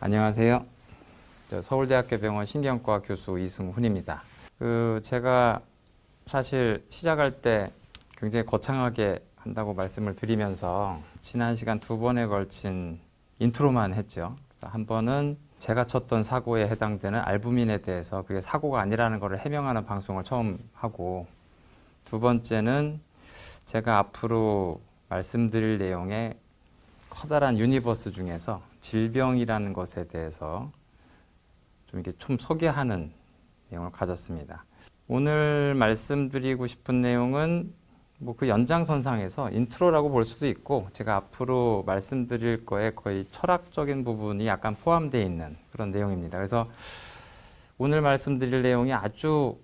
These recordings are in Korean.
안녕하세요. 서울대학교 병원 신경과 교수 이승훈입니다. 제가 사실 시작할 때 굉장히 거창하게 한다고 말씀을 드리면서 지난 시간 2번에 걸친 인트로만 했죠. 한 번은 제가 쳤던 사고에 해당되는 알부민에 대해서 그게 사고가 아니라는 것을 해명하는 방송을 처음 하고, 두 번째는 제가 앞으로 말씀드릴 내용의 커다란 유니버스 중에서 질병이라는 것에 대해서 좀 소개하는 내용을 가졌습니다. 오늘 말씀드리고 싶은 내용은 그 연장선상에서 인트로라고 볼 수도 있고, 제가 앞으로 말씀드릴 거에 거의 철학적인 부분이 약간 포함되어 있는 그런 내용입니다. 그래서 오늘 말씀드릴 내용이 아주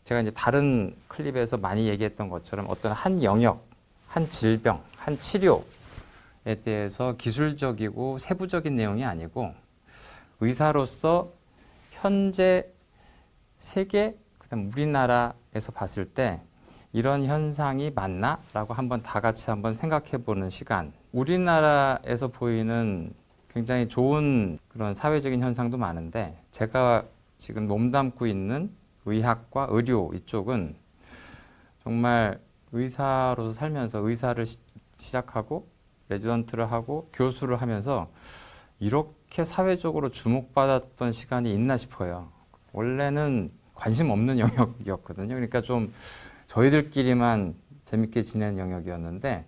제가 이제 다른 클립에서 많이 얘기했던 것처럼 어떤 한 영역, 한 질병, 한 치료에 대해서 기술적이고 세부적인 내용이 아니고, 의사로서 현재 세계, 그다음 우리나라에서 봤을 때 이런 현상이 맞나? 라고 한번 다 같이 한번 생각해 보는 시간. 우리나라에서 보이는 굉장히 좋은 그런 사회적인 현상도 많은데, 제가 지금 몸담고 있는 의학과 의료 이쪽은 정말 의사로서 살면서 의사를 시작하고 레지던트를 하고 교수를 하면서 이렇게 사회적으로 주목받았던 시간이 있나 싶어요. 원래는 관심 없는 영역이었거든요. 그러니까 좀 저희들끼리만 재밌게 지내는 영역이었는데,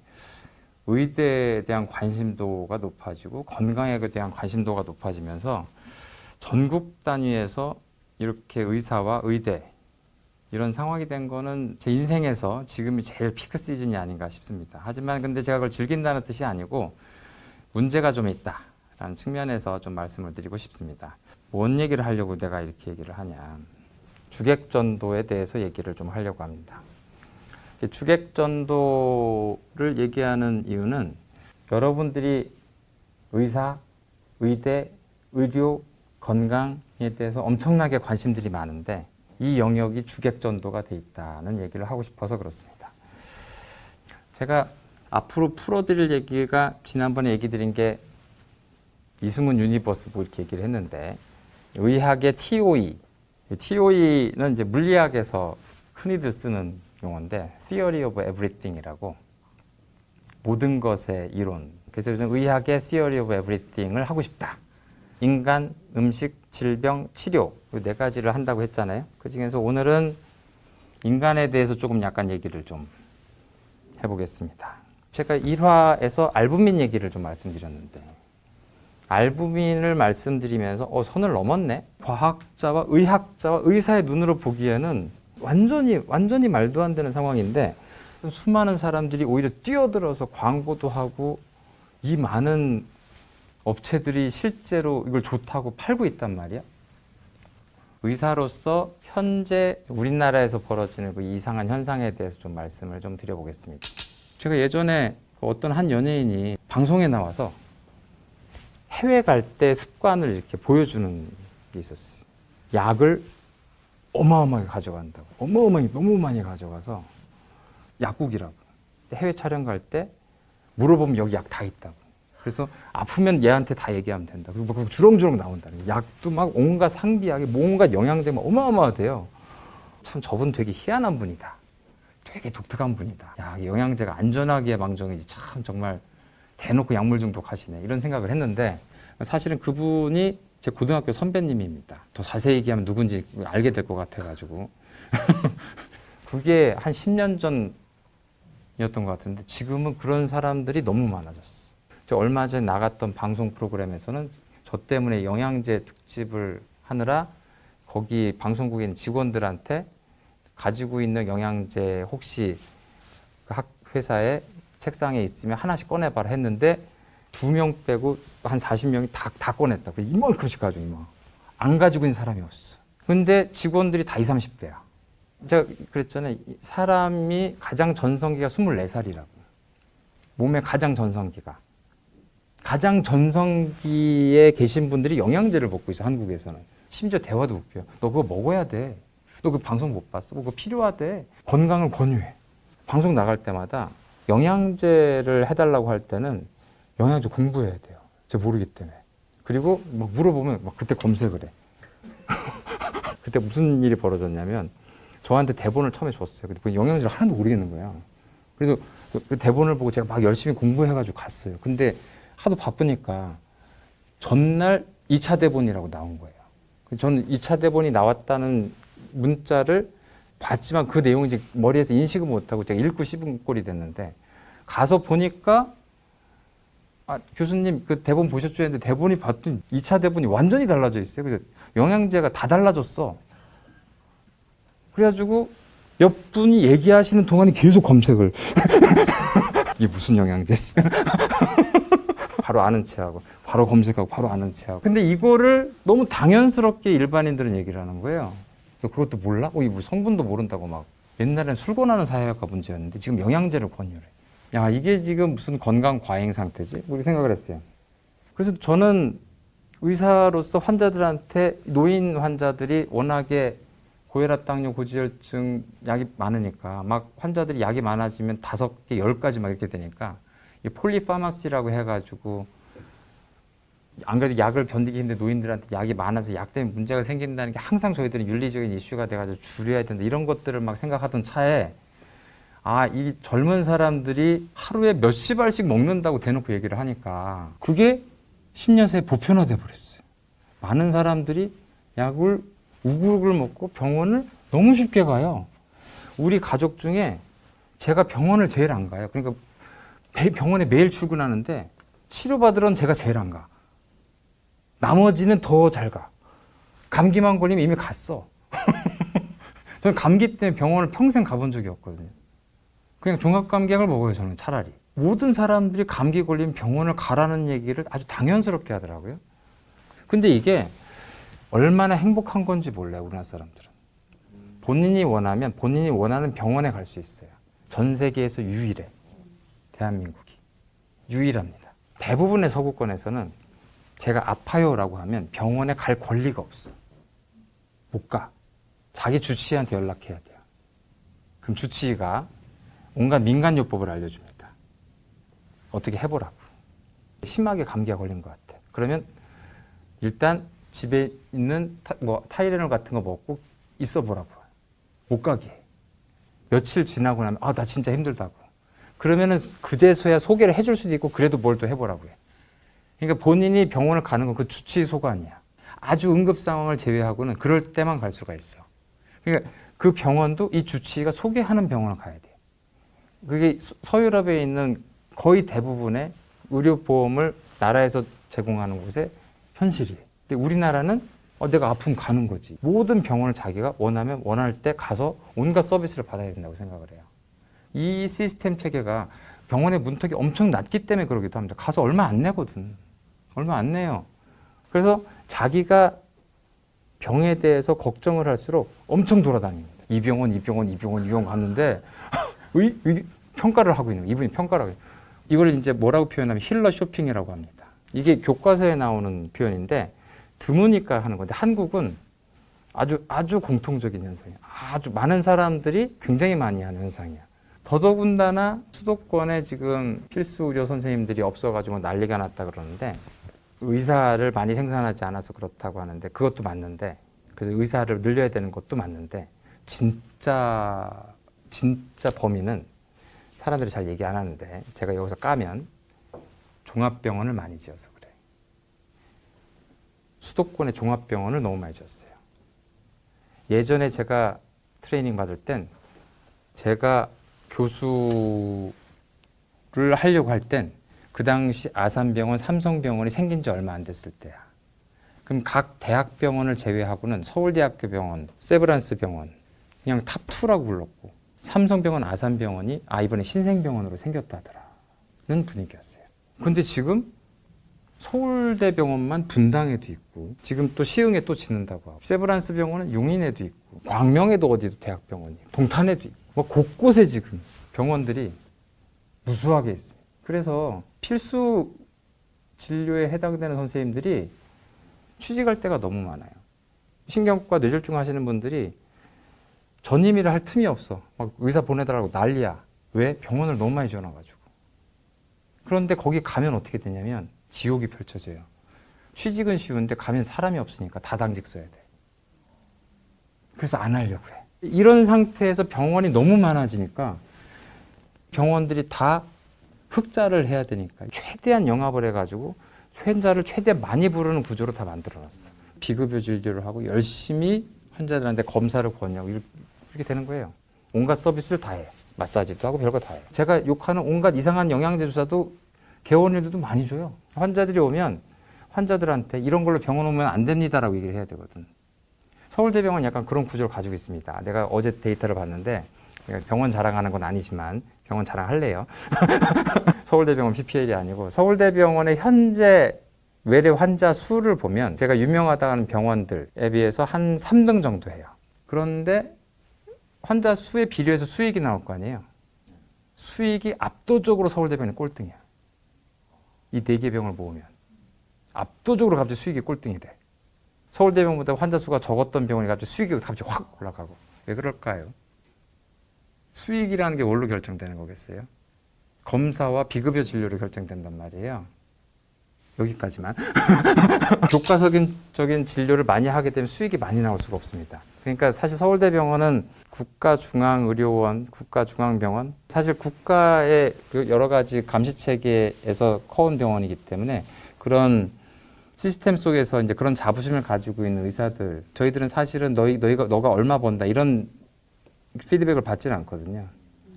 의대에 대한 관심도가 높아지고 건강에 대한 관심도가 높아지면서 전국 단위에서 이렇게 의사와 의대 이런 상황이 된 거는 제 인생에서 지금이 제일 피크 시즌이 아닌가 싶습니다. 하지만 근데 제가 그걸 즐긴다는 뜻이 아니고 문제가 좀 있다라는 측면에서 좀 말씀을 드리고 싶습니다. 뭔 얘기를 하려고 내가 이렇게 얘기를 하냐. 주객전도에 대해서 얘기를 좀 하려고 합니다. 주객전도를 얘기하는 이유는 여러분들이 의사, 의대, 의료, 건강에 대해서 엄청나게 관심들이 많은데 이 영역이 주객전도가 돼 있다는 얘기를 하고 싶어서 그렇습니다. 제가 앞으로 풀어드릴 얘기가 지난번에 얘기 드린 게 이승훈 유니버스 이렇게 얘기를 했는데, 의학의 TOE는 이제 물리학에서 흔히들 쓰는 용어인데 Theory of Everything이라고, 모든 것의 이론. 그래서 요즘 의학의 Theory of Everything을 하고 싶다. 인간, 음식, 질병, 치료 이 4가지를 한다고 했잖아요. 그 중에서 오늘은 인간에 대해서 조금 약간 얘기를 좀 해보겠습니다. 제가 1화에서 알부민 얘기를 좀 말씀드렸는데, 알부민을 말씀드리면서 선을 넘었네. 과학자와 의학자와 의사의 눈으로 보기에는 완전히 말도 안 되는 상황인데, 수많은 사람들이 오히려 뛰어들어서 광고도 하고 이 많은 업체들이 실제로 이걸 좋다고 팔고 있단 말이야. 의사로서 현재 우리나라에서 벌어지는 그 이상한 현상에 대해서 좀 말씀을 좀 드려보겠습니다. 제가 예전에 어떤 한 연예인이 방송에 나와서 해외 갈 때 습관을 이렇게 보여주는 게 있었어요. 약을 어마어마하게 가져간다고. 어마어마하게 너무 많이 가져가서 약국이라고. 해외 촬영 갈 때 물어보면 여기 약 다 있다고. 그래서 아프면 얘한테 다 얘기하면 된다. 그리고 막 주렁주렁 나온다는 거예요. 약도 막 온갖 상비약에 온갖 영양제 막 어마어마하대요. 참 저분 되게 희한한 분이다. 되게 독특한 분이다. 야, 영양제가 안전하기에 망정이지 참 정말 대놓고 약물 중독하시네. 이런 생각을 했는데, 사실은 그분이 제 고등학교 선배님입니다. 더 자세히 얘기하면 누군지 알게 될 것 같아가지고. 그게 한 10년 전이었던 것 같은데 지금은 그런 사람들이 너무 많아졌어요. 저 얼마 전에 나갔던 방송 프로그램에서는 저 때문에 영양제 특집을 하느라 거기 방송국에 있는 직원들한테 가지고 있는 영양제 혹시 그 학 회사에 책상에 있으면 하나씩 꺼내봐라 했는데 2명 빼고 한 40명이 다 꺼냈다. 이만큼씩 가지고 안 가지고 있는 사람이 없어. 근데 직원들이 다 20, 30대야. 제가 그랬잖아요. 사람이 가장 전성기가 24살이라고. 몸의 가장 전성기가. 가장 전성기에 계신 분들이 영양제를 먹고 있어, 한국에서는. 심지어 대화도 웃겨요. 너 그거 먹어야 돼. 너 그 방송 못 봤어? 그거 필요하대. 건강을 권유해. 방송 나갈 때마다 영양제를 해달라고 할 때는 영양제 공부해야 돼요. 제가 모르기 때문에. 그리고 막 물어보면 막 그때 검색을 해. 그때 무슨 일이 벌어졌냐면 저한테 대본을 처음에 줬어요. 근데 그 영양제를 하나도 모르겠는 거야. 그래서 그 대본을 보고 제가 막 열심히 공부해가지고 갔어요. 근데 하도 바쁘니까 전날 2차 대본이라고 나온 거예요. 저는 2차 대본이 나왔다는 문자를 봤지만 그 내용이 이제 머리에서 인식을 못하고 제가 읽고 씹은 꼴이 됐는데 가서 보니까 교수님 그 대본 보셨죠? 했는데 대본이 봤더니 2차 대본이 완전히 달라져 있어요. 그래서 영양제가 다 달라졌어. 그래가지고 몇 분이 얘기하시는 동안에 계속 검색을 이게 무슨 영양제지? 바로 아는 체하고 바로 검색하고 바로 아는 체하고 근데 이거를 너무 당연스럽게 일반인들은 얘기를 하는 거예요. 그것도 몰라? 이거 성분도 모른다고 막 옛날엔 술 권하는 사회가 문제였는데 지금 영양제를 권유를 해. 야 이게 지금 무슨 건강 과잉 상태지? 그렇게 생각을 했어요. 그래서 저는 의사로서 환자들한테 노인 환자들이 워낙에 고혈압, 당뇨, 고지혈증 약이 많으니까 막 환자들이 약이 많아지면 5개, 10가지 막 이렇게 되니까 이 폴리파마시라고 해가지고 안 그래도 약을 견디기 힘든 노인들한테 약이 많아서 약 때문에 문제가 생긴다는 게 항상 저희들은 윤리적인 이슈가 돼가지고 줄여야 된다 이런 것들을 막 생각하던 차에 이 젊은 사람들이 하루에 몇십 알씩 먹는다고 대놓고 얘기를 하니까 그게 10년 새에 보편화돼 버렸어요. 많은 사람들이 약을 우글우글 먹고 병원을 너무 쉽게 가요. 우리 가족 중에 제가 병원을 제일 안 가요. 그러니까 병원에 매일 출근하는데 치료받으러는 제가 제일 안 가. 나머지는 더 잘 가. 감기만 걸리면 이미 갔어. 저는 감기 때문에 병원을 평생 가본 적이 없거든요. 그냥 종합감기약을 먹어요, 저는 차라리. 모든 사람들이 감기 걸리면 병원을 가라는 얘기를 아주 당연스럽게 하더라고요. 근데 이게 얼마나 행복한 건지 몰라요, 우리나라 사람들은. 본인이 원하면 본인이 원하는 병원에 갈 수 있어요. 전 세계에서 유일해. 대한민국이. 유일합니다. 대부분의 서구권에서는 제가 아파요라고 하면 병원에 갈 권리가 없어. 못 가. 자기 주치의한테 연락해야 돼요. 그럼 주치의가 온갖 민간요법을 알려줍니다. 어떻게 해보라고. 심하게 감기가 걸린 것 같아. 그러면 일단 집에 있는 타이레놀 같은 거 먹고 있어 보라고. 못 가게 해. 며칠 지나고 나면 나 진짜 힘들다고. 그러면은 그제서야 소개를 해줄 수도 있고 그래도 뭘 또 해보라고 해. 그러니까 본인이 병원을 가는 건 그 주치의 소관이야. 아주 응급 상황을 제외하고는 그럴 때만 갈 수가 있어. 그러니까 그 병원도 이 주치의가 소개하는 병원을 가야 돼. 그게 서유럽에 있는 거의 대부분의 의료보험을 나라에서 제공하는 곳의 현실이에요. 근데 우리나라는 내가 아프면 가는 거지. 모든 병원을 자기가 원하면 원할 때 가서 온갖 서비스를 받아야 된다고 생각을 해요. 이 시스템 체계가 병원의 문턱이 엄청 낮기 때문에 그러기도 합니다. 가서 얼마 안 내거든. 얼마 안 내요. 그래서 자기가 병에 대해서 걱정을 할수록 엄청 돌아다닙니다. 이 병원 갔는데 평가를 하고 있는 거예요. 이분이 평가를 하고 있는 거예요. 이걸 이제 뭐라고 표현하면 힐러 쇼핑이라고 합니다. 이게 교과서에 나오는 표현인데 드무니까 하는 건데 한국은 아주 공통적인 현상이에요. 아주 많은 사람들이 굉장히 많이 하는 현상이야. 더더군다나 수도권에 지금 필수 의료 선생님들이 없어가지고 난리가 났다 그러는데 의사를 많이 생산하지 않아서 그렇다고 하는데 그것도 맞는데 그래서 의사를 늘려야 되는 것도 맞는데 진짜 범인은 사람들이 잘 얘기 안 하는데 제가 여기서 까면 종합병원을 많이 지어서 그래. 수도권에 종합병원을 너무 많이 지었어요. 예전에 제가 트레이닝 받을 땐 제가 교수를 하려고 할 땐 그 당시 아산병원, 삼성병원이 생긴 지 얼마 안 됐을 때야. 그럼 각 대학병원을 제외하고는 서울대학교 병원, 세브란스 병원 그냥 탑2라고 불렀고 삼성병원, 아산병원이 이번에 신생병원으로 생겼다더라는 분위기였어요. 근데 지금 서울대병원만 분당에도 있고 지금 또 시흥에 또 짓는다고 하고 세브란스 병원은 용인에도 있고 광명에도 어디도 대학병원이 있고 동탄에도 있고 곳곳에 지금 병원들이 무수하게 있어요. 그래서 필수 진료에 해당되는 선생님들이 취직할 때가 너무 많아요. 신경과 뇌졸중 하시는 분들이 전임의를 할 틈이 없어. 막 의사 보내달라고 난리야. 왜? 병원을 너무 많이 지어놔가지고. 그런데 거기 가면 어떻게 되냐면 지옥이 펼쳐져요. 취직은 쉬운데 가면 사람이 없으니까 다 당직 써야 돼. 그래서 안 하려고 해. 이런 상태에서 병원이 너무 많아지니까 병원들이 다 흑자를 해야 되니까 최대한 영합을 해가지고 환자를 최대한 많이 부르는 구조로 다 만들어놨어. 비급여 진료를 하고 열심히 환자들한테 검사를 권유하고 이렇게 되는 거예요. 온갖 서비스를 다 해. 마사지도 하고 별거 다 해. 제가 욕하는 온갖 이상한 영양제 주사도 개원일들도 많이 줘요. 환자들이 오면 환자들한테 이런 걸로 병원 오면 안 됩니다라고 얘기를 해야 되거든. 서울대병원 약간 그런 구조를 가지고 있습니다. 내가 어제 데이터를 봤는데 병원 자랑하는 건 아니지만 병원 자랑할래요. 서울대병원 PPL이 아니고 서울대병원의 현재 외래 환자 수를 보면 제가 유명하다고 하는 병원들에 비해서 한 3등 정도 해요. 그런데 환자 수에 비례해서 수익이 나올 거 아니에요. 수익이 압도적으로 서울대병원이 꼴등이야. 이 4개 병을 모으면 압도적으로 갑자기 수익이 꼴등이 돼. 서울대병원보다 환자 수가 적었던 병원이 갑자기 확 올라가고. 왜 그럴까요? 수익이라는 게 뭘로 결정되는 거겠어요? 검사와 비급여 진료로 결정된단 말이에요. 여기까지만. 교과서적인 진료를 많이 하게 되면 수익이 많이 나올 수가 없습니다. 그러니까 사실 서울대병원은 국가중앙의료원, 국가중앙병원, 사실 국가의 그 여러 가지 감시체계에서 커온 병원이기 때문에 그런 시스템 속에서 이제 그런 자부심을 가지고 있는 의사들, 저희들은 사실은 너가 얼마 번다 이런 피드백을 받지는 않거든요.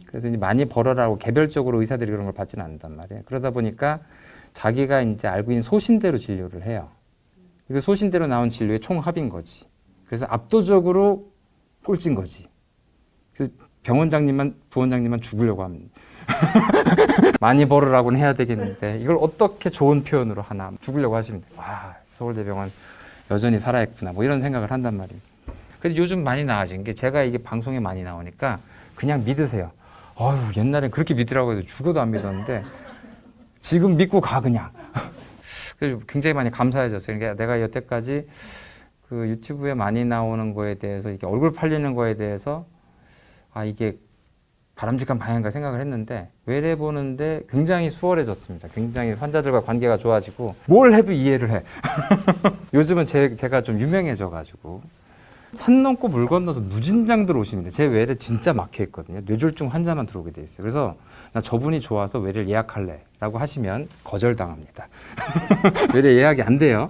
그래서 이제 많이 벌어라고 개별적으로 의사들이 그런 걸 받지는 않는단 말이에요. 그러다 보니까 자기가 이제 알고 있는 소신대로 진료를 해요. 그 소신대로 나온 진료의 총합인 거지. 그래서 압도적으로 꼴찌인 거지. 그래서 병원장님만, 부원장님만 죽으려고 합니다. 많이 벌으라고는 해야 되겠는데 이걸 어떻게 좋은 표현으로 하나 죽으려고 하시면 돼요. 와, 서울대병원 여전히 살아있구나 뭐 이런 생각을 한단 말이에요. 그래서 요즘 많이 나아진 게 제가 이게 방송에 많이 나오니까 그냥 믿으세요. 아유, 옛날엔 그렇게 믿으라고 해도 죽어도 안 믿었는데 지금 믿고 가 그냥. 그래서 굉장히 많이 감사해졌어요. 그러니까 내가 여태까지 그 유튜브에 많이 나오는 거에 대해서 이게 얼굴 팔리는 거에 대해서 아 이게 바람직한 방향인가 생각을 했는데 외래 보는데 굉장히 수월해졌습니다. 굉장히 환자들과 관계가 좋아지고 뭘 해도 이해를 해. 요즘은 제가 좀 유명해져가지고 산 넘고 물 건너서 무진장들 오십니다. 제 외래 진짜 막혀 있거든요. 뇌졸중 환자만 들어오게 돼 있어요. 그래서 나 저분이 좋아서 외래를 예약할래 라고 하시면 거절당합니다. 외래 예약이 안 돼요.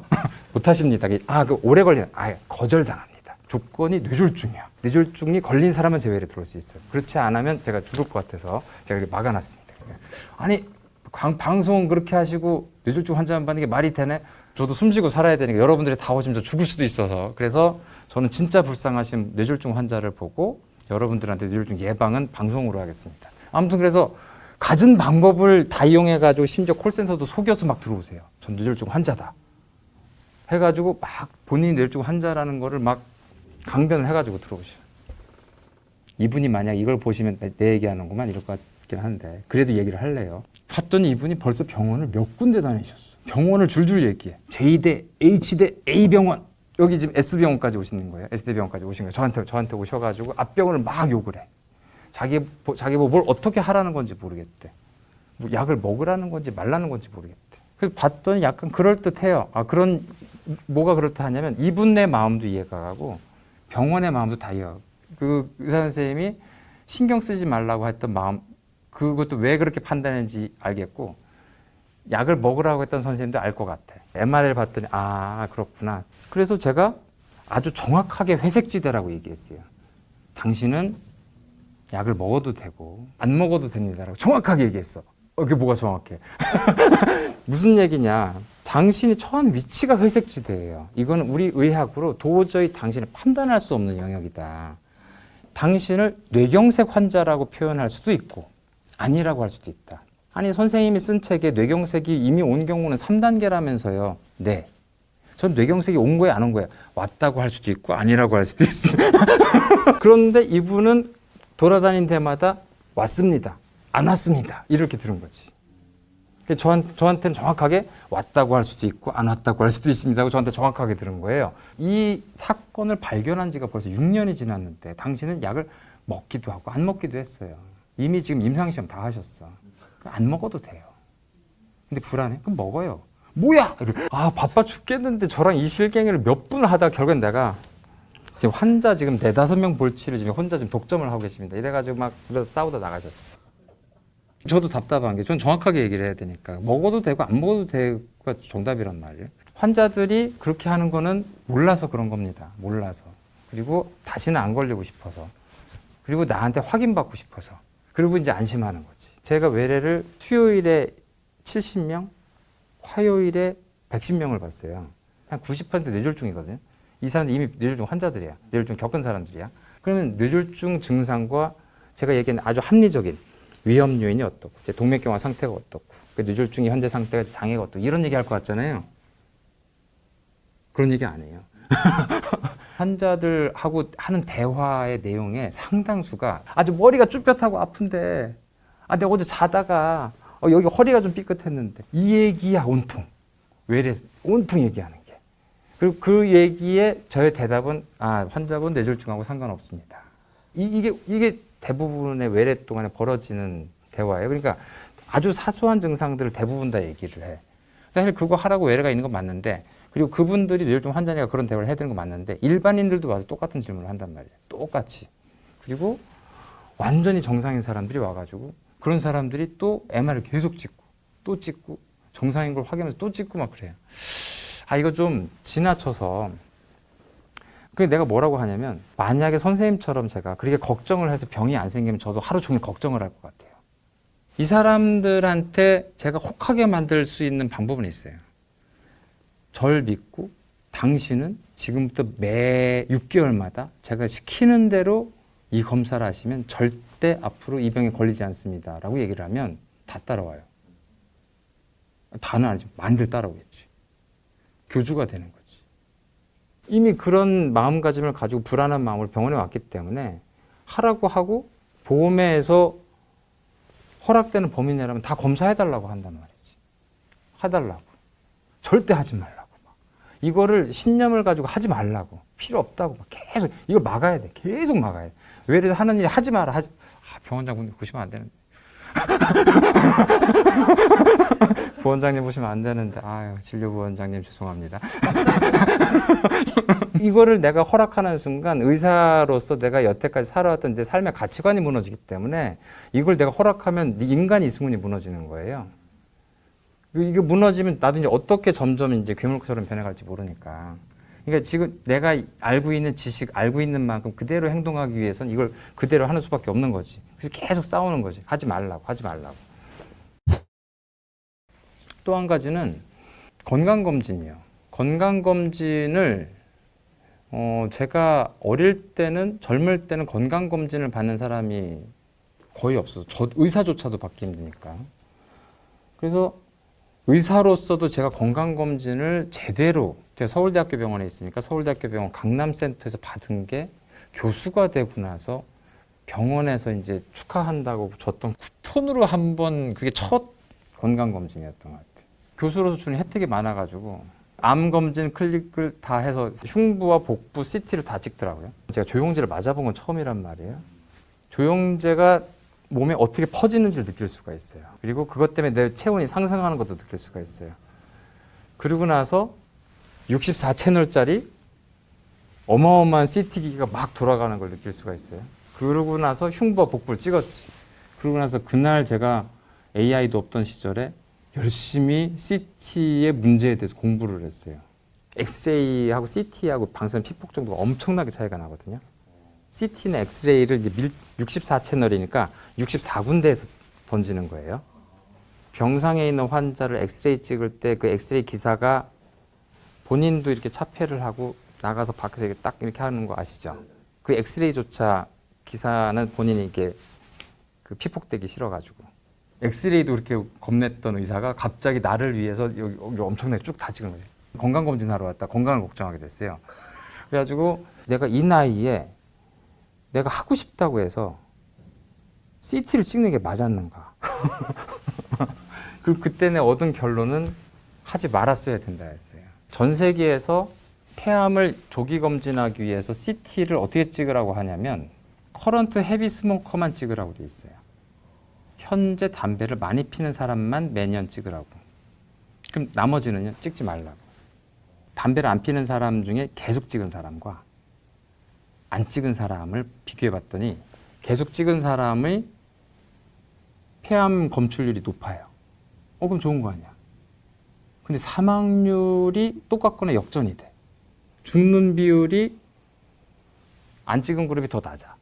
못 하십니다. 그 오래 걸리면 거절당합니다. 조건이 뇌졸중이야. 뇌졸중이 걸린 사람은 제 외래 들어올 수 있어요. 그렇지 않으면 제가 죽을 것 같아서 제가 막아놨습니다. 아니 방송 그렇게 하시고 뇌졸중 환자만 받는 게 말이 되네? 저도 숨쉬고 살아야 되니까 여러분들이 다 오시면 저 죽을 수도 있어서 그래서 저는 진짜 불쌍하신 뇌졸중 환자를 보고 여러분들한테 뇌졸중 예방은 방송으로 하겠습니다. 아무튼 그래서 가진 방법을 다 이용해가지고 심지어 콜센터도 속여서 막 들어오세요. 전 뇌졸중 환자다. 해가지고 막 본인이 뇌졸중 환자라는 거를 막 강변을 해가지고 들어오셔. 이분이 만약 이걸 보시면 내 얘기하는구만 이럴 것 같긴 한데 그래도 얘기를 할래요. 봤더니 이분이 벌써 병원을 몇 군데 다니셨어. 병원을 줄줄 얘기해. J대, H대, A병원. 여기 지금 S병원까지 오시는 거예요. S대병원까지 오신 거예요. 저한테 오셔가지고 앞병원을 막 욕을 해. 자기 뭘 어떻게 하라는 건지 모르겠대. 뭐 약을 먹으라는 건지 말라는 건지 모르겠대. 그래서 봤더니 약간 그럴듯해요. 그런 뭐가 그렇다냐면 이분의 마음도 이해가 가고 병원의 마음도 다 이해가 가고 그 의사 선생님이 신경 쓰지 말라고 했던 마음 그것도 왜 그렇게 판단했는지 알겠고 약을 먹으라고 했던 선생님도 알 것 같아. MRI를 봤더니 그렇구나. 그래서 제가 아주 정확하게 회색지대라고 얘기했어요. 당신은 약을 먹어도 되고 안 먹어도 됩니다라고 정확하게 얘기했어. 그게 뭐가 정확해? 무슨 얘기냐. 당신이 처한 위치가 회색지대예요. 이건 우리 의학으로 도저히 당신을 판단할 수 없는 영역이다. 당신을 뇌경색 환자라고 표현할 수도 있고 아니라고 할 수도 있다. 아니 선생님이 쓴 책에 뇌경색이 이미 온 경우는 3단계라면서요. 네. 전 뇌경색이 온 거야 안 온 거야? 왔다고 할 수도 있고 아니라고 할 수도 있어요. 그런데 이분은 돌아다닌 데마다 왔습니다. 안 왔습니다. 이렇게 들은 거지. 저한테는 정확하게 왔다고 할 수도 있고 안 왔다고 할 수도 있습니다 하고 저한테 정확하게 들은 거예요. 이 사건을 발견한 지가 벌써 6년이 지났는데 당신은 약을 먹기도 하고 안 먹기도 했어요. 이미 지금 임상시험 다 하셨어. 안 먹어도 돼요. 근데 불안해? 그럼 먹어요. 뭐야? 아, 바빠 죽겠는데 저랑 이 실갱이를 몇 분을 하다가 결국엔 내가 지금 환자 지금 4-5명 볼치를 지금 혼자 지금 독점을 하고 계십니다. 이래가지고 막 싸우다 나가셨어. 저도 답답한 게 전 정확하게 얘기를 해야 되니까 먹어도 되고 안 먹어도 되고가 정답이란 말이에요. 환자들이 그렇게 하는 거는 몰라서 그런 겁니다. 몰라서. 그리고 다시는 안 걸리고 싶어서. 그리고 나한테 확인받고 싶어서. 그리고 이제 안심하는 거지. 제가 외래를 수요일에 70명, 화요일에 110명을 봤어요. 한 90% 뇌졸중이거든요. 이 사람들 이미 뇌졸중 환자들이야. 뇌졸중 겪은 사람들이야. 그러면 뇌졸중 증상과 제가 얘기하는 아주 합리적인 위험 요인이 어떻고, 동맥경화 상태가 어떻고, 뇌졸중의 현재 상태가 장애가 어떻고, 이런 얘기 할 것 같잖아요. 그런 얘기 안 해요. 환자들하고 하는 대화의 내용의 상당수가 아주 머리가 쭈뼛하고 아픈데, 아, 내가 어제 자다가 여기 허리가 좀 삐끗했는데, 이 얘기야, 온통. 외래 온통 얘기하는 게. 그리고 그 얘기에 저의 대답은, 아, 환자분 뇌졸중하고 상관없습니다. 이게 대부분의 외래 동안에 벌어지는 대화예요. 그러니까 아주 사소한 증상들을 대부분 다 얘기를 해. 사실 그거 하라고 외래가 있는 건 맞는데, 그리고 그분들이 뇌졸중 환자니까 그런 대화를 해야 되는 건 맞는데, 일반인들도 와서 똑같은 질문을 한단 말이에요. 똑같이. 그리고 완전히 정상인 사람들이 와가지고 그런 사람들이 또 MR을 계속 찍고 또 찍고 정상인 걸 확인하면서 또 찍고 막 그래요. 아, 이거 좀 지나쳐서. 그래서 내가 뭐라고 하냐면, 만약에 선생님처럼 제가 그렇게 걱정을 해서 병이 안 생기면 저도 하루 종일 걱정을 할 것 같아요. 이 사람들한테 제가 혹하게 만들 수 있는 방법은 있어요. 절 믿고 당신은 지금부터 매 6개월마다 제가 시키는 대로 이 검사를 하시면 절대 앞으로 이 병에 걸리지 않습니다 라고 얘기를 하면 다 따라와요. 다는 아니지만 많이들 따라오겠지. 교주가 되는 거지. 이미 그런 마음가짐을 가지고 불안한 마음으로 병원에 왔기 때문에 하라고 하고 보험에서 허락되는 범위 내라면 다 검사해달라고 한단 말이지. 해달라고. 절대 하지 말라고. 막. 이거를 신념을 가지고 하지 말라고. 필요 없다고. 막 계속 이걸 막아야 돼. 계속 막아야 돼. 외래에서 하는 일이 하지 마라. 아, 병원장님 보시면 안 되는데. 부원장님 보시면 안 되는데. 아유, 진료부원장님 죄송합니다. 이거를 내가 허락하는 순간 의사로서 내가 여태까지 살아왔던 내 삶의 가치관이 무너지기 때문에 이걸 내가 허락하면 인간 이승훈이 무너지는 거예요. 이게 무너지면 나도 이제 어떻게 점점 이제 괴물처럼 변해갈지 모르니까. 그러니까 지금 내가 알고 있는 지식, 알고 있는 만큼 그대로 행동하기 위해서는 이걸 그대로 하는 수밖에 없는 거지. 그래서 계속 싸우는 거지. 하지 말라고, 하지 말라고. 또 한 가지는 건강검진이요. 건강검진을 제가 어릴 때는, 젊을 때는 건강검진을 받는 사람이 거의 없어서, 의사조차도 받기 힘드니까. 그래서 의사로서도 제가 건강검진을 제대로, 제가 서울대학교 병원에 있으니까 서울대학교 병원 강남센터에서 받은 게 교수가 되고 나서 병원에서 이제 축하한다고 줬던 쿠폰으로 한번, 그게 첫 건강검진이었던 것 같아요. 교수로서 주는 혜택이 많아가지고 암검진 클릭을 다 해서 흉부와 복부 CT를 다 찍더라고요. 제가 조영제를 맞아본 건 처음이란 말이에요. 조영제가 몸에 어떻게 퍼지는지를 느낄 수가 있어요. 그리고 그것 때문에 내 체온이 상승하는 것도 느낄 수가 있어요. 그리고 나서 64채널짜리 어마어마한 CT 기기가 막 돌아가는 걸 느낄 수가 있어요. 그러고 나서 흉부와 복부를 찍었지. 그러고 나서 그날 제가 AI도 없던 시절에 열심히 CT의 문제에 대해서 공부를 했어요. 엑스레이하고 CT하고 방사선 피폭 정도가 엄청나게 차이가 나거든요. CT는 엑스레이를 이제 64채널이니까 64군데에서 던지는 거예요. 병상에 있는 환자를 엑스레이 찍을 때 그 엑스레이 기사가 본인도 이렇게 차폐를 하고 나가서 밖에서 이렇게 딱 이렇게 하는 거 아시죠? 그 엑스레이조차 기사는 본인이 이렇게 그 피폭되기 싫어가지고. 엑스레이도 그렇게 겁냈던 의사가 갑자기 나를 위해서 여기 엄청나게 쭉 다 찍은 거예요. 건강검진하러 왔다. 건강을 걱정하게 됐어요. 그래가지고 내가 이 나이에 내가 하고 싶다고 해서 CT를 찍는 게 맞았는가. 그리고 그때 내 얻은 결론은 하지 말았어야 된다 했어요. 전 세계에서 폐암을 조기 검진하기 위해서 CT를 어떻게 찍으라고 하냐면 커런트 헤비 스모커만 찍으라고 돼 있어요. 현재 담배를 많이 피는 사람만 매년 찍으라고. 그럼 나머지는요? 찍지 말라고. 담배를 안 피는 사람 중에 계속 찍은 사람과 안 찍은 사람을 비교해 봤더니 계속 찍은 사람의 폐암 검출률이 높아요. 그럼 좋은 거 아니야. 근데 사망률이 똑같거나 역전이 돼. 죽는 비율이 안 찍은 그룹이 더 낮아.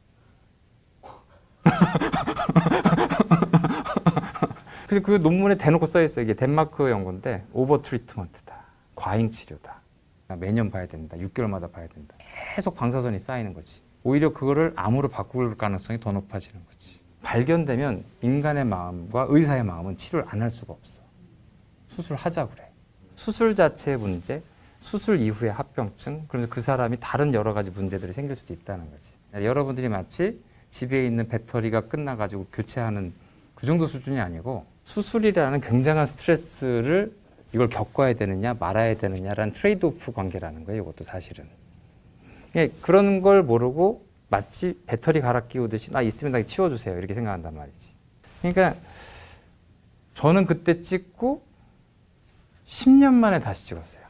그래서 그 논문에 대놓고 써있어요. 이게 덴마크 연구인데 오버 트리트먼트다. 과잉 치료다. 매년 봐야 된다. 6개월마다 봐야 된다. 계속 방사선이 쌓이는 거지. 오히려 그거를 암으로 바꿀 가능성이 더 높아지는 거지. 발견되면 인간의 마음과 의사의 마음은 치료를 안 할 수가 없어. 수술하자고 그래. 수술 자체의 문제, 수술 이후의 합병증, 그러면서 그 사람이 다른 여러 가지 문제들이 생길 수도 있다는 거지. 여러분들이 마치 집에 있는 배터리가 끝나가지고 교체하는 그 정도 수준이 아니고 수술이라는 굉장한 스트레스를 이걸 겪어야 되느냐 말아야 되느냐라는 트레이드오프 관계라는 거예요. 이것도 사실은. 그런 걸 모르고 마치 배터리 갈아 끼우듯이 나 있으면 다 치워주세요. 이렇게 생각한단 말이지. 그러니까 저는 그때 찍고 10년 만에 다시 찍었어요.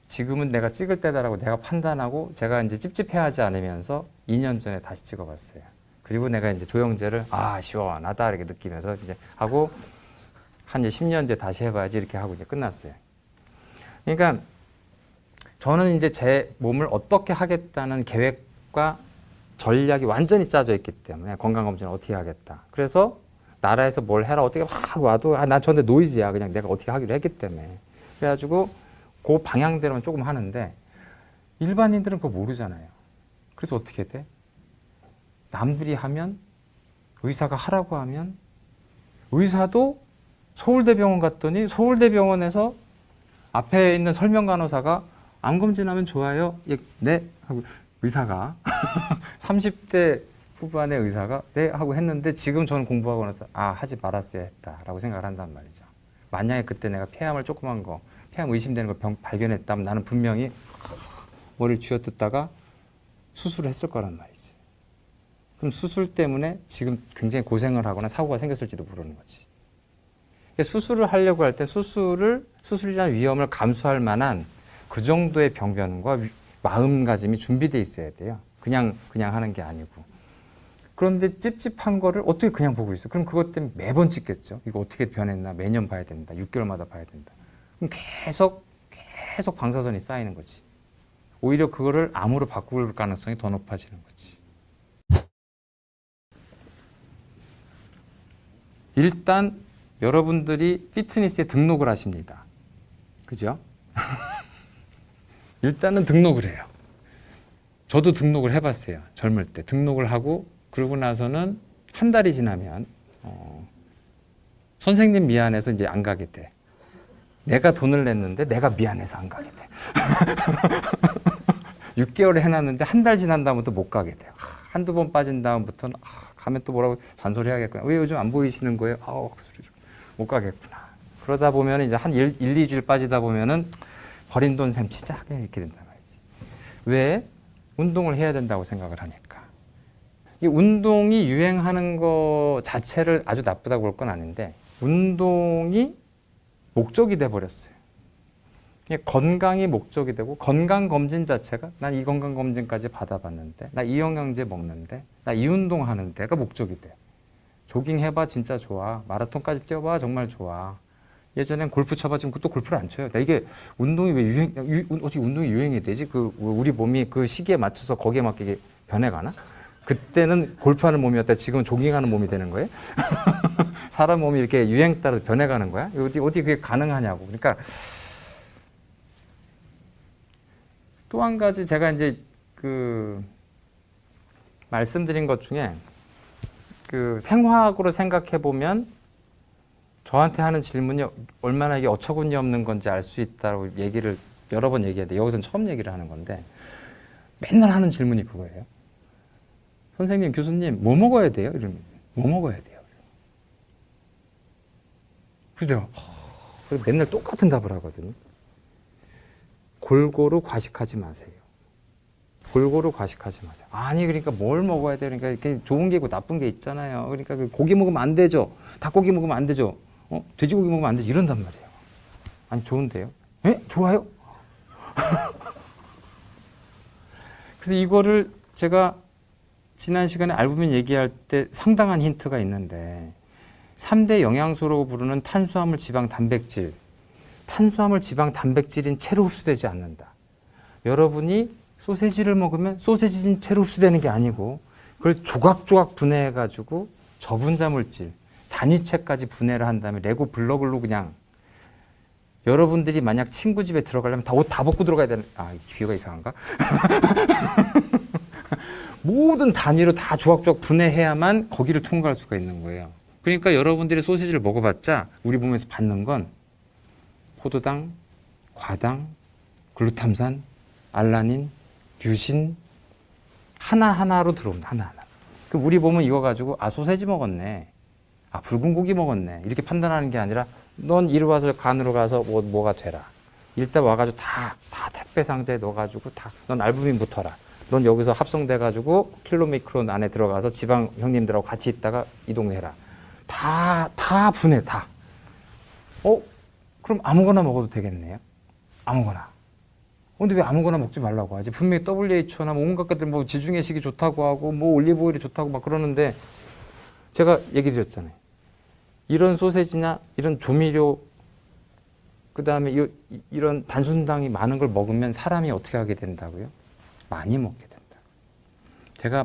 지금은 내가 찍을 때다라고 내가 판단하고 제가 이제 찝찝해하지 않으면서 2년 전에 다시 찍어봤어요. 그리고 내가 이제 조영제를 시원하다 이렇게 느끼면서 이제 하고 한 이제 10년 뒤에 다시 해봐야지 이렇게 하고 이제 끝났어요. 그러니까 저는 이제 제 몸을 어떻게 하겠다는 계획과 전략이 완전히 짜져 있기 때문에 건강검진을 어떻게 하겠다. 그래서 나라에서 뭘 해라 어떻게 막 와도 난 저한테 노이즈야. 그냥 내가 어떻게 하기로 했기 때문에. 그래가지고 그 방향대로만 조금 하는데 일반인들은 그거 모르잖아요. 그래서 어떻게 돼? 남들이 하면 의사가 하라고 하면 의사도 서울대병원 갔더니 서울대병원에서 앞에 있는 설명 간호사가 암 검진하면 좋아요. 예, 네 하고 의사가 30대 후반의 의사가 네 하고 했는데 지금 저는 공부하고 나서 하지 말았어야 했다라고 생각을 한단 말이죠. 만약에 그때 내가 폐암을 조그만 거 폐암 의심되는 걸 발견했다면 나는 분명히 머리를 쥐어뜯다가 수술을 했을 거란 말이지. 그럼 수술 때문에 지금 굉장히 고생을 하거나 사고가 생겼을지도 모르는 거지. 수술을 하려고 할 때 수술이라는 위험을 감수할 만한 그 정도의 병변과 마음가짐이 준비되어 있어야 돼요. 그냥 하는 게 아니고. 그런데 찝찝한 거를 어떻게 그냥 보고 있어? 그럼 그것 때문에 매번 찍겠죠. 이거 어떻게 변했나? 매년 봐야 된다. 6개월마다 봐야 된다. 그럼 계속 방사선이 쌓이는 거지. 오히려 그거를 암으로 바꿀 가능성이 더 높아지는 거지. 일단 여러분들이 피트니스에 등록을 하십니다. 그죠? 일단은 등록을 해요. 저도 등록을 해봤어요. 젊을 때. 등록을 하고 그러고 나서는 한 달이 지나면 선생님 미안해서 이제 안 가게 돼. 내가 돈을 냈는데 내가 미안해서 안 가게 돼. 6개월 해놨는데 한 달 지난 다음부터 못 가게 돼요. 한두 번 빠진 다음부터는 가면 또 뭐라고 잔소리 해야겠구나. 왜 요즘 안 보이시는 거예요? 못 가겠구나. 그러다 보면 이제 한 2주일 빠지다 보면은 버린 돈 셈치자 그냥 이렇게 된단 말이지. 왜? 운동을 해야 된다고 생각을 하니까. 이 운동이 유행하는 거 자체를 아주 나쁘다고 볼 건 아닌데 운동이 목적이 돼버렸어요. 건강이 목적이 되고 건강검진 자체가 난 이 건강검진까지 받아봤는데 나 이 영양제 먹는데 나 이 운동하는데가 목적이 돼. 조깅해봐 진짜 좋아. 마라톤까지 뛰어봐 정말 좋아. 예전엔 골프 쳐봐 지금 또 골프를 안 쳐요. 이게 운동이 왜 어떻게 운동이 유행이 되지? 우리 몸이 그 시기에 맞춰서 거기에 맞게 변해가나? 그때는 골프하는 몸이었다 지금은 조깅하는 몸이 되는 거예요? 사람 몸이 이렇게 유행 따라 변해가는 거야? 어디 그게 가능하냐고. 그러니까 또 한 가지 제가 이제 말씀드린 것 중에 생화학으로 생각해 보면 저한테 하는 질문이 얼마나 이게 어처구니 없는 건지 알 수 있다고 얘기를 여러 번 얘기해야 돼. 여기서는 처음 얘기를 하는 건데 맨날 하는 질문이 그거예요. 선생님, 교수님, 뭐 먹어야 돼요? 이러면 뭐 먹어야 돼요? 그죠? 그래서 맨날 똑같은 답을 하거든요. 골고루 과식하지 마세요. 골고루 과식하지 마세요. 아니 그러니까 뭘 먹어야 돼요? 그러니까 이렇게 좋은 게 있고 나쁜 게 있잖아요. 그러니까 고기 먹으면 안 되죠. 닭고기 먹으면 안 되죠. 돼지고기 먹으면 안 되죠. 이런단 말이에요. 아니 좋은데요? 에? 좋아요? 그래서 이거를 제가 지난 시간에 알부민 얘기할 때 상당한 힌트가 있는데 3대 영양소라고 부르는 탄수화물, 지방, 단백질. 탄수화물, 지방, 단백질인 채로 흡수되지 않는다. 여러분이 소세지를 먹으면 소세지인 채로 흡수되는 게 아니고 그걸 조각조각 분해해가지고 저분자 물질, 단위체까지 분해를 한 다음에 레고 블럭으로 그냥 여러분들이 만약 친구 집에 들어가려면 다 옷 다 벗고 들어가야 되는, 아, 비유가 이상한가? 모든 단위로 다 조각조각 분해해야만 거기를 통과할 수가 있는 거예요. 그러니까 여러분들이 소시지를 먹어봤자 우리 몸에서 받는 건 포도당, 과당, 글루탐산, 알라닌, 류신 하나하나로 들어옵니다. 하나하나. 그럼 우리 몸은 이거 가지고 아 소세지 먹었네. 아 붉은 고기 먹었네. 이렇게 판단하는 게 아니라 넌 이리 와서 간으로 가서 뭐가 되라. 일단 와가지고 다 택배 상자에 넣어가지고 넌 알부민 붙어라. 넌 여기서 합성돼가지고 킬로미크론 안에 들어가서 지방 형님들하고 같이 있다가 이동해라. 다 분해, 다. 그럼 아무거나 먹어도 되겠네요? 아무거나. 근데 왜 아무거나 먹지 말라고 하지? 분명히 WHO나 온갖 것들 지중해식이 좋다고 하고 올리브오일이 좋다고 막 그러는데 제가 얘기 드렸잖아요. 이런 소세지나 이런 조미료 그 다음에 이런 단순당이 많은 걸 먹으면 사람이 어떻게 하게 된다고요? 많이 먹게 된다. 제가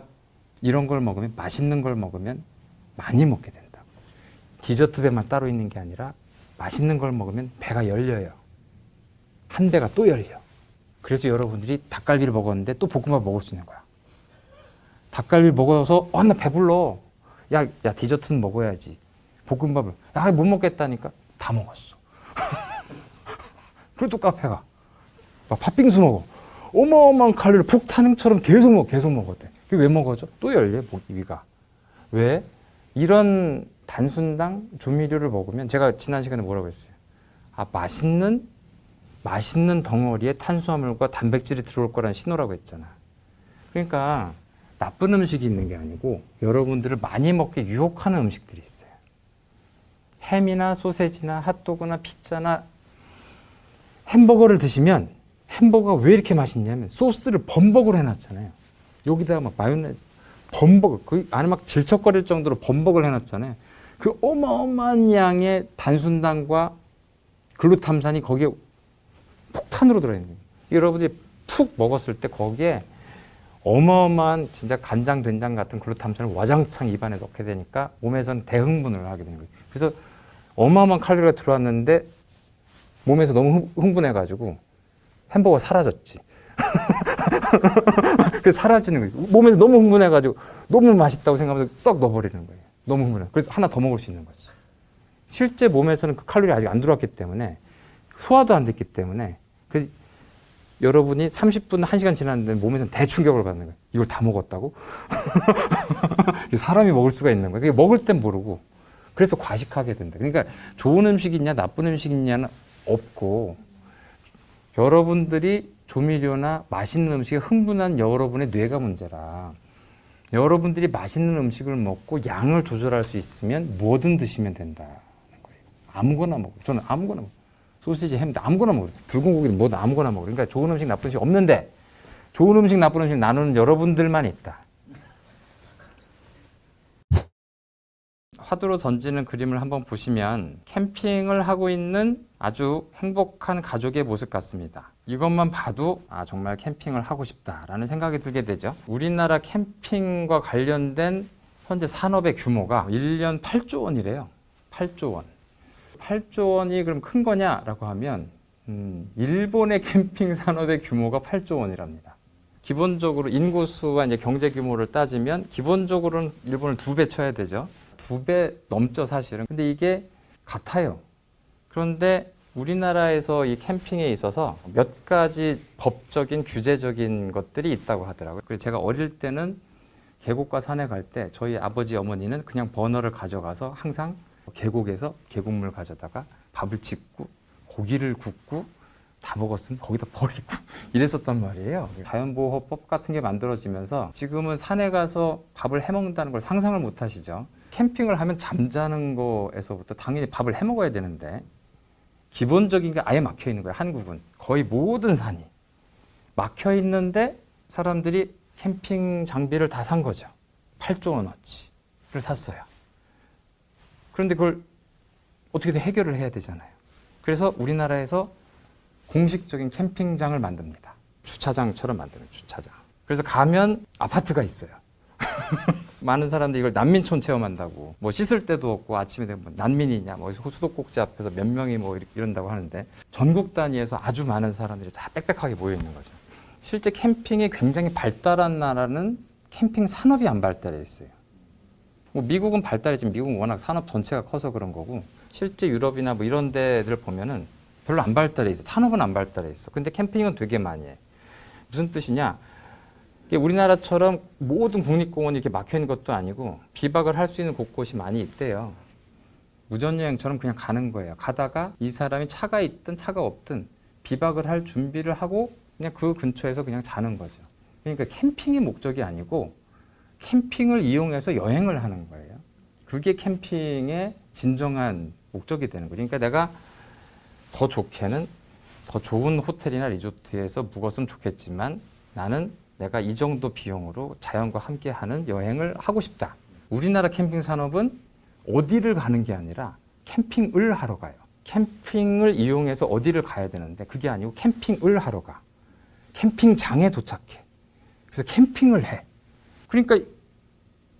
이런 걸 먹으면 맛있는 걸 먹으면 많이 먹게 된다. 디저트 배만 따로 있는 게 아니라 맛있는 걸 먹으면 배가 열려요. 한 배가 또 열려. 그래서 여러분들이 닭갈비를 먹었는데 또 볶음밥 먹을 수 있는 거야. 닭갈비 먹어서 나 배불러. 야 디저트는 먹어야지. 볶음밥을 못 먹겠다니까 다 먹었어. 그리고 또 카페 가. 막 팥빙수 먹어. 어마어마한 칼로리 폭탄처럼 계속 먹었대. 그게 왜 먹어져? 또 열려 위가. 왜? 이런 단순당 조미료를 먹으면 제가 지난 시간에 뭐라고 했어요? 맛있는 덩어리에 탄수화물과 단백질이 들어올 거라는 신호라고 했잖아. 그러니까 나쁜 음식이 있는 게 아니고 여러분들을 많이 먹게 유혹하는 음식들이 있어요. 햄이나 소세지나 핫도그나 피자나 햄버거를 드시면 햄버거가 왜 이렇게 맛있냐면 소스를 범벅으로 해놨잖아요. 여기다가 막 마요네즈, 범벅, 그 안에 막 질척거릴 정도로 범벅을 해놨잖아요. 그 어마어마한 양의 단순당과 글루탐산이 거기에 폭탄으로 들어있는 거예요. 여러분들이 푹 먹었을 때 거기에 어마어마한 진짜 간장, 된장 같은 글루탐산을 와장창 입안에 넣게 되니까 몸에서는 대흥분을 하게 되는 거예요. 그래서 어마어마한 칼로리가 들어왔는데 몸에서 너무 흥분해가지고 햄버거가 사라졌지. 그래서 사라지는 거예요. 몸에서 너무 흥분해가지고 너무 맛있다고 생각하면서 썩 넣어버리는 거예요. 너무 흥분해. 그래서 하나 더 먹을 수 있는 거지. 실제 몸에서는 그 칼로리 아직 안 들어왔기 때문에 소화도 안 됐기 때문에 그래서 여러분이 30분, 1시간 지났는데 몸에서는 대충격을 받는 거예요. 이걸 다 먹었다고? 사람이 먹을 수가 있는 거예요. 먹을 땐 모르고 그래서 과식하게 된다. 그러니까 좋은 음식이 있냐 나쁜 음식이 있냐는 없고 여러분들이 조미료나 맛있는 음식에 흥분한 여러분의 뇌가 문제라 여러분들이 맛있는 음식을 먹고 양을 조절할 수 있으면 뭐든 드시면 된다는 거예요. 아무거나 먹어요. 저는 아무거나 먹어요. 소시지, 햄, 아무거나 먹어요. 붉은 고기는 뭐든 아무거나 먹어요. 그러니까 좋은 음식, 나쁜 음식 없는데 좋은 음식, 나쁜 음식 나누는 여러분들만 있다. 화두로 던지는 그림을 한번 보시면 캠핑을 하고 있는 아주 행복한 가족의 모습 같습니다. 이것만 봐도 정말 캠핑을 하고 싶다라는 생각이 들게 되죠. 우리나라 캠핑과 관련된 현재 산업의 규모가 1년 8조 원이래요. 8조 원. 8조 원이 그럼 큰 거냐라고 하면 일본의 캠핑 산업의 규모가 8조 원이랍니다. 기본적으로 인구수와 이제 경제 규모를 따지면 기본적으로는 일본을 2배 쳐야 되죠. 2배 넘죠, 사실은. 근데 이게 같아요. 그런데 우리나라에서 이 캠핑에 있어서 몇 가지 법적인 규제적인 것들이 있다고 하더라고요. 그래서 제가 어릴 때는 계곡과 산에 갈 때 저희 아버지 어머니는 그냥 버너를 가져가서 항상 계곡에서 계곡물 가져다가 밥을 짓고 고기를 굽고 다 먹었으면 거기다 버리고 이랬었단 말이에요. 자연보호법 같은 게 만들어지면서 지금은 산에 가서 밥을 해먹는다는 걸 상상을 못 하시죠. 캠핑을 하면 잠자는 거에서부터 당연히 밥을 해먹어야 되는데 기본적인 게 아예 막혀 있는 거예요. 한국은 거의 모든 산이 막혀 있는데 사람들이 캠핑 장비를 다 산 거죠. 8조 원어치를 샀어요. 그런데 그걸 어떻게든 해결을 해야 되잖아요. 그래서 우리나라에서 공식적인 캠핑장을 만듭니다. 주차장처럼 만드는 주차장. 그래서 가면 아파트가 있어요. 많은 사람들이 이걸 난민촌 체험한다고, 뭐 씻을 데도 없고 아침에 되면 뭐 난민이냐, 뭐 수도꼭지 앞에서 몇 명이 뭐 이런다고 하는데 전국 단위에서 아주 많은 사람들이 다 빽빽하게 모여 있는 거죠. 실제 캠핑이 굉장히 발달한 나라는 캠핑 산업이 안 발달해 있어요. 뭐 미국은 발달했지만 미국은 워낙 산업 전체가 커서 그런 거고, 실제 유럽이나 뭐 이런 데들 보면은 별로 안 발달해 있어. 산업은 안 발달해 있어. 근데 캠핑은 되게 많이 해. 무슨 뜻이냐? 이게 우리나라처럼 모든 국립공원이 이렇게 막혀 있는 것도 아니고 비박을 할 수 있는 곳곳이 많이 있대요. 무전여행처럼 그냥 가는 거예요. 가다가 이 사람이 차가 있든 차가 없든 비박을 할 준비를 하고 그냥 그 근처에서 그냥 자는 거죠. 그러니까 캠핑이 목적이 아니고 캠핑을 이용해서 여행을 하는 거예요. 그게 캠핑의 진정한 목적이 되는 거죠. 그러니까 내가 더 좋게는 더 좋은 호텔이나 리조트에서 묵었으면 좋겠지만 나는 내가 이 정도 비용으로 자연과 함께 하는 여행을 하고 싶다. 우리나라 캠핑 산업은 어디를 가는 게 아니라 캠핑을 하러 가요. 캠핑을 이용해서 어디를 가야 되는데 그게 아니고 캠핑을 하러 가. 캠핑장에 도착해. 그래서 캠핑을 해. 그러니까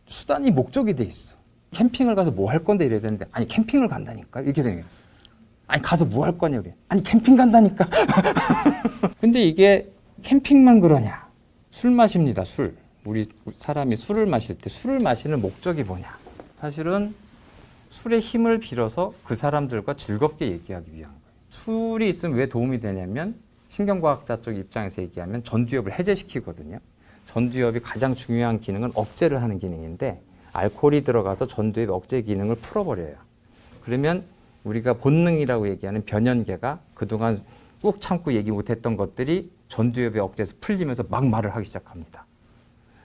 수단이 목적이 돼 있어. 캠핑을 가서 뭐 할 건데 이래야 되는데 아니 캠핑을 간다니까 이렇게 되는 거야. 아니 가서 뭐 할 거냐 그래. 아니 캠핑 간다니까. 근데 이게 캠핑만 그러냐. 술 마십니다. 술. 우리 사람이 술을 마실 때 술을 마시는 목적이 뭐냐. 사실은 술의 힘을 빌어서 그 사람들과 즐겁게 얘기하기 위한 거예요. 술이 있으면 왜 도움이 되냐면 신경과학자 쪽 입장에서 얘기하면 전두엽을 해제시키거든요. 전두엽이 가장 중요한 기능은 억제를 하는 기능인데 알코올이 들어가서 전두엽 억제 기능을 풀어버려요. 그러면 우리가 본능이라고 얘기하는 변연계가 그동안 꾹 참고 얘기 못했던 것들이 전두엽의 억제에서 풀리면서 막 말을 하기 시작합니다.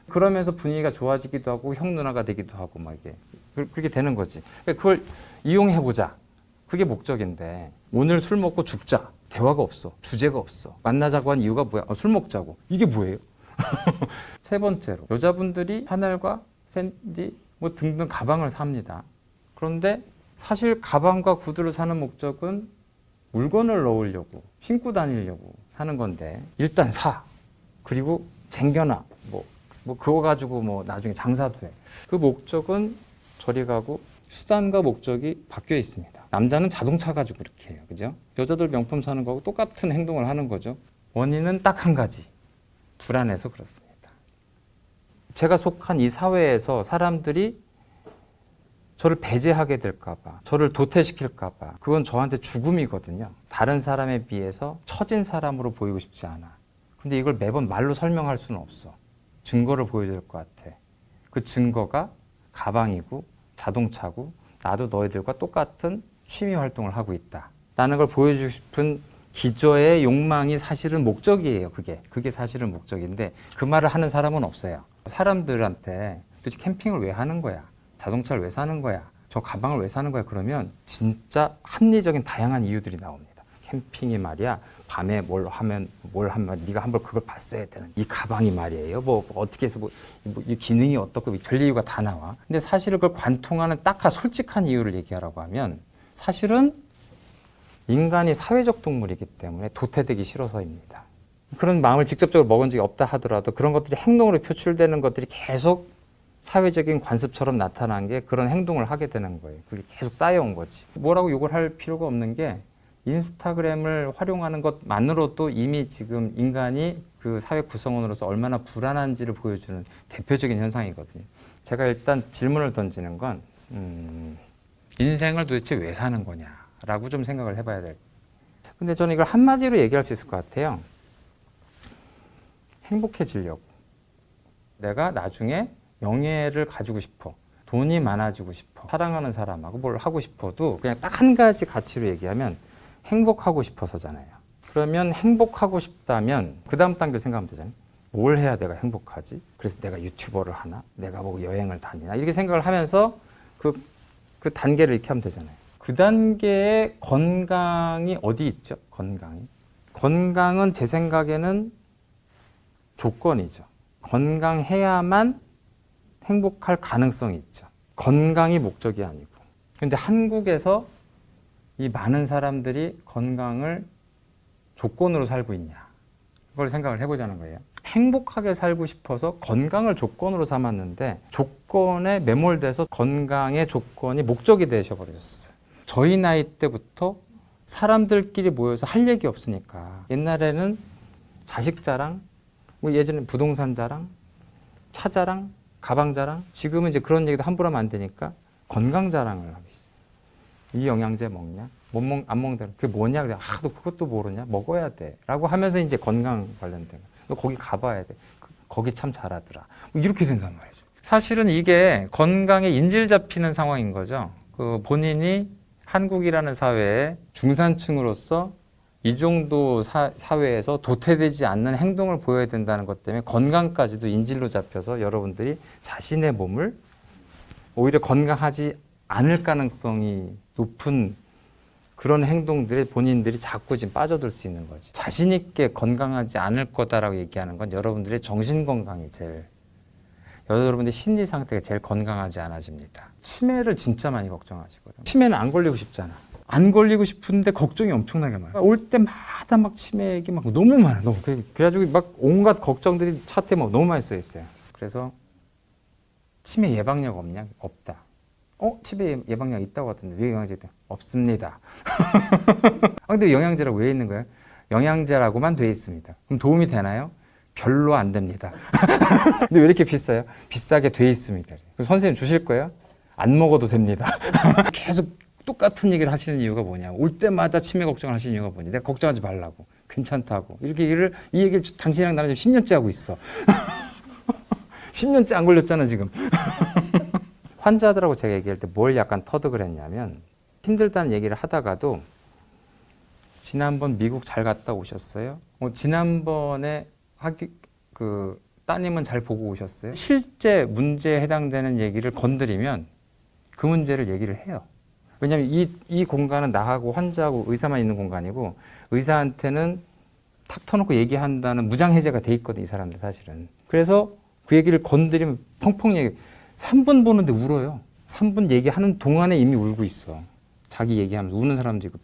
그러면서 분위기가 좋아지기도 하고 형 누나가 되기도 하고 막 이게 그렇게 되는 거지. 그걸 이용해보자. 그게 목적인데 오늘 술 먹고 죽자. 대화가 없어. 주제가 없어. 만나자고 한 이유가 뭐야? 술 먹자고. 이게 뭐예요? 세 번째로 여자분들이 샤넬과 펜디 뭐 등등 가방을 삽니다. 그런데 사실 가방과 구두를 사는 목적은 물건을 넣으려고 신고 다니려고 사는 건데 일단 사. 그리고 쟁겨놔. 뭐 그거 가지고 뭐 나중에 장사도 해. 그 목적은 저리 가고 수단과 목적이 바뀌어 있습니다. 남자는 자동차 가지고 그렇게 해요. 그죠? 여자들 명품 사는 거하고 똑같은 행동을 하는 거죠. 원인은 딱 한 가지. 불안해서 그렇습니다. 제가 속한 이 사회에서 사람들이 저를 배제하게 될까 봐, 저를 도태시킬까 봐, 그건 저한테 죽음이거든요. 다른 사람에 비해서 처진 사람으로 보이고 싶지 않아. 근데 이걸 매번 말로 설명할 수는 없어. 증거를 보여줘야 될 것 같아. 그 증거가 가방이고 자동차고 나도 너희들과 똑같은 취미 활동을 하고 있다. 라는 걸 보여주고 싶은 기저의 욕망이 사실은 목적이에요. 그게 사실은 목적인데 그 말을 하는 사람은 없어요. 사람들한테 도대체 캠핑을 왜 하는 거야? 자동차를 왜 사는 거야? 저 가방을 왜 사는 거야? 그러면 진짜 합리적인 다양한 이유들이 나옵니다. 캠핑이 말이야 밤에 뭘 하면 네가 한번 그걸 봤어야 되는 이 가방이 말이에요. 뭐 어떻게 해서 이 기능이 어떻고 별 이유가 다 나와. 근데 사실은 그걸 관통하는 딱한 솔직한 이유를 얘기하라고 하면 사실은 인간이 사회적 동물이기 때문에 도태되기 싫어서입니다. 그런 마음을 직접적으로 먹은 적이 없다 하더라도 그런 것들이 행동으로 표출되는 것들이 계속 사회적인 관습처럼 나타난 게 그런 행동을 하게 되는 거예요. 그게 계속 쌓여온 거지. 뭐라고 욕을 할 필요가 없는 게 인스타그램을 활용하는 것만으로도 이미 지금 인간이 그 사회 구성원으로서 얼마나 불안한지를 보여주는 대표적인 현상이거든요. 제가 일단 질문을 던지는 건 인생을 도대체 왜 사는 거냐라고 좀 생각을 해봐야 될. 근데 저는 이걸 한마디로 얘기할 수 있을 것 같아요. 행복해지려고. 내가 나중에 명예를 가지고 싶어. 돈이 많아지고 싶어. 사랑하는 사람하고 뭘 하고 싶어도 그냥 딱 한 가지 가치로 얘기하면 행복하고 싶어서잖아요. 그러면 행복하고 싶다면 그 다음 단계를 생각하면 되잖아요. 뭘 해야 내가 행복하지? 그래서 내가 유튜버를 하나? 내가 뭐 여행을 다니나? 이렇게 생각을 하면서 그 단계를 이렇게 하면 되잖아요. 그 단계의 건강이 어디 있죠? 건강은 제 생각에는 조건이죠. 건강해야만 행복할 가능성이 있죠. 건강이 목적이 아니고. 근데 한국에서 이 많은 사람들이 건강을 조건으로 살고 있냐. 그걸 생각을 해보자는 거예요. 행복하게 살고 싶어서 건강을 조건으로 삼았는데 조건에 매몰돼서 건강의 조건이 목적이 되셔버렸어요. 저희 나이 때부터 사람들끼리 모여서 할 얘기 없으니까 옛날에는 자식 자랑, 뭐 예전에 부동산 자랑, 차 자랑, 가방 자랑, 지금은 이제 그런 얘기도 함부로 하면 안 되니까 건강 자랑을 하기 시작해요. 이 영양제 먹냐? 안 먹는다. 그게 뭐냐? 너 그것도 모르냐? 먹어야 돼. 라고 하면서 이제 건강 관련된 거. 너 거기 가봐야 돼. 거기 참 잘하더라. 뭐 이렇게 된단 말이죠. 사실은 이게 건강에 인질 잡히는 상황인 거죠. 그 본인이 한국이라는 사회에 중산층으로서 이 정도 사회에서 도태되지 않는 행동을 보여야 된다는 것 때문에 건강까지도 인질로 잡혀서 여러분들이 자신의 몸을 오히려 건강하지 않을 가능성이 높은 그런 행동들에 본인들이 자꾸 지금 빠져들 수 있는 거지. 자신 있게 건강하지 않을 거다라고 얘기하는 건 여러분들의 정신 건강이 여러분들의 심리 상태가 제일 건강하지 않아집니다. 치매를 진짜 많이 걱정하시거든요. 치매는 안 걸리고 싶잖아. 안 걸리고 싶은데 걱정이 엄청나게 많아요. 올 때마다 막 치매 얘기 막 너무 많아. 그래가지고 막 온갖 걱정들이 차트에 막 너무 많이 써 있어요. 그래서 치매 예방약 없냐? 없다. 치매 예방약 있다고 하던데 왜 영양제 없습니다. 근데 영양제라고 왜 있는 거예요? 영양제라고만 돼 있습니다. 그럼 도움이 되나요? 별로 안 됩니다. 근데 왜 이렇게 비싸요? 비싸게 돼 있습니다. 그럼 선생님 주실 거예요? 안 먹어도 됩니다. 계속 똑같은 얘기를 하시는 이유가 뭐냐? 올 때마다 치매 걱정을 하시는 이유가 뭐냐? 내가 걱정하지 말라고. 괜찮다고. 이 얘기를 당신이랑 나랑 지금 10년째 하고 있어. 10년째 안 걸렸잖아, 지금. 환자들하고 제가 얘기할 때 뭘 약간 터득을 했냐면 힘들다는 얘기를 하다가도 지난번 미국 잘 갔다 오셨어요? 지난번에 따님은 잘 보고 오셨어요? 실제 문제에 해당되는 얘기를 건드리면 그 문제를 얘기를 해요. 왜냐하면 이 공간은 나하고 환자하고 의사만 있는 공간이고 의사한테는 탁 터놓고 얘기한다는 무장해제가 돼 있거든, 이 사람들 사실은. 그래서 그 얘기를 건드리면 펑펑 3분 보는데 울어요. 3분 얘기하는 동안에 이미 울고 있어. 자기 얘기하면서 우는 사람도 있고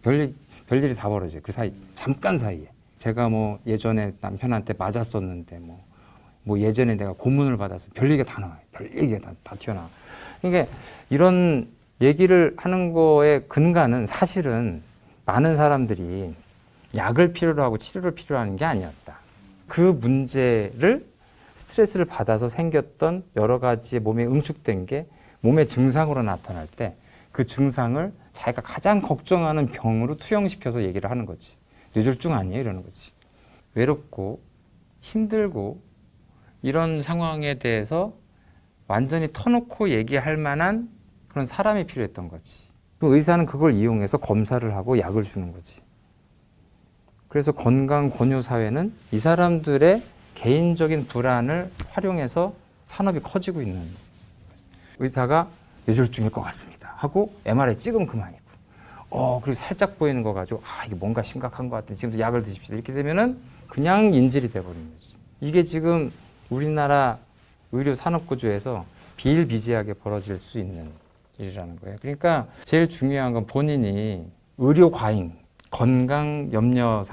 별일이 다 벌어져요. 그 사이, 잠깐 사이에. 제가 뭐 예전에 남편한테 맞았었는데 뭐 예전에 내가 고문을 받았어. 별 얘기가 다 나와요. 별 얘기가 다 튀어나와. 그러니까 이런 얘기를 하는 거의 근간은 사실은 많은 사람들이 약을 필요로 하고 치료를 필요로 하는 게 아니었다. 그 문제를 스트레스를 받아서 생겼던 여러 가지 몸에 응축된 게 몸의 증상으로 나타날 때 그 증상을 자기가 가장 걱정하는 병으로 투영시켜서 얘기를 하는 거지. 뇌졸중 아니에요? 이러는 거지. 외롭고 힘들고 이런 상황에 대해서 완전히 터놓고 얘기할 만한 그런 사람이 필요했던 거지. 의사는 그걸 이용해서 검사를 하고 약을 주는 거지. 그래서 건강 권유 사회는 이 사람들의 개인적인 불안을 활용해서 산업이 커지고 있는 거예요. 의사가 뇌졸중일 것 같습니다 하고 MRI 찍으면 그만이고 그리고 살짝 보이는 거 가지고 이게 뭔가 심각한 것 같아. 지금부터 약을 드십시오. 이렇게 되면은 그냥 인질이 돼버리는 거지. 이게 지금 우리나라 의료 산업 구조에서 비일비재하게 벌어질 수 있는 일이라는 거예요. 그러니까 제일 중요한 건 본인이 의료 과잉, 건강 염려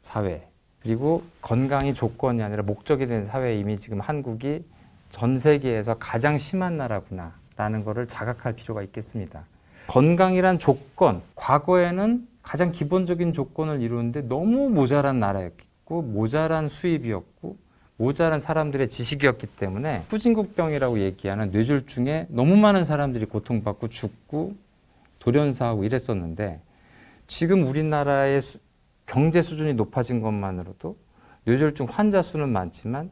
사회, 그리고 건강이 조건이 아니라 목적이 된 사회에 이미 지금 한국이 전 세계에서 가장 심한 나라구나라는 것을 자각할 필요가 있겠습니다. 건강이란 조건, 과거에는 가장 기본적인 조건을 이루는데 너무 모자란 나라였고 모자란 수입이었고 모자란 사람들의 지식이었기 때문에 후진국병이라고 얘기하는 뇌졸중에 너무 많은 사람들이 고통받고 죽고 돌연사하고 이랬었는데 지금 우리나라의 경제 수준이 높아진 것만으로도 뇌졸중 환자 수는 많지만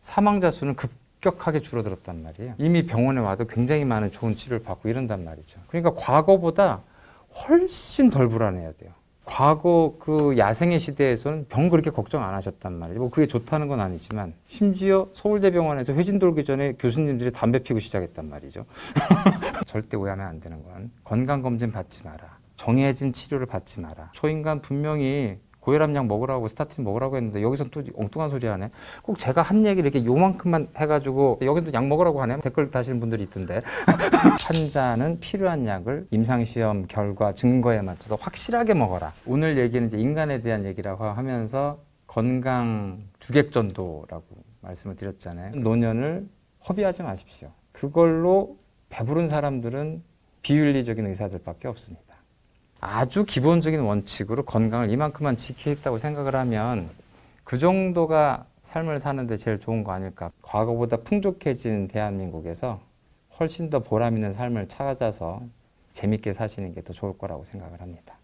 사망자 수는 급격하게 줄어들었단 말이에요. 이미 병원에 와도 굉장히 많은 좋은 치료를 받고 이런단 말이죠. 그러니까 과거보다 훨씬 덜 불안해야 돼요. 과거 그 야생의 시대에서는 병 그렇게 걱정 안 하셨단 말이에요. 뭐 그게 좋다는 건 아니지만 심지어 서울대병원에서 회진 돌기 전에 교수님들이 담배 피우고 시작했단 말이죠. 절대 오해하면 안 되는 건 건강검진 받지 마라. 정해진 치료를 받지 마라. 저 인간 분명히 고혈압약 먹으라고 스타틴 먹으라고 했는데 여기서 또 엉뚱한 소리 하네. 꼭 제가 한 얘기를 이렇게 요만큼만 해가지고 여기도 약 먹으라고 하네. 댓글 다시는 분들이 있던데. 환자는 필요한 약을 임상시험 결과 증거에 맞춰서 확실하게 먹어라. 오늘 얘기는 이제 인간에 대한 얘기라고 하면서 건강 주객전도라고 말씀을 드렸잖아요. 노년을 허비하지 마십시오. 그걸로 배부른 사람들은 비윤리적인 의사들밖에 없습니다. 아주 기본적인 원칙으로 건강을 이만큼만 지키겠다고 생각을 하면 그 정도가 삶을 사는데 제일 좋은 거 아닐까. 과거보다 풍족해진 대한민국에서 훨씬 더 보람 있는 삶을 찾아서 재밌게 사시는 게 더 좋을 거라고 생각을 합니다.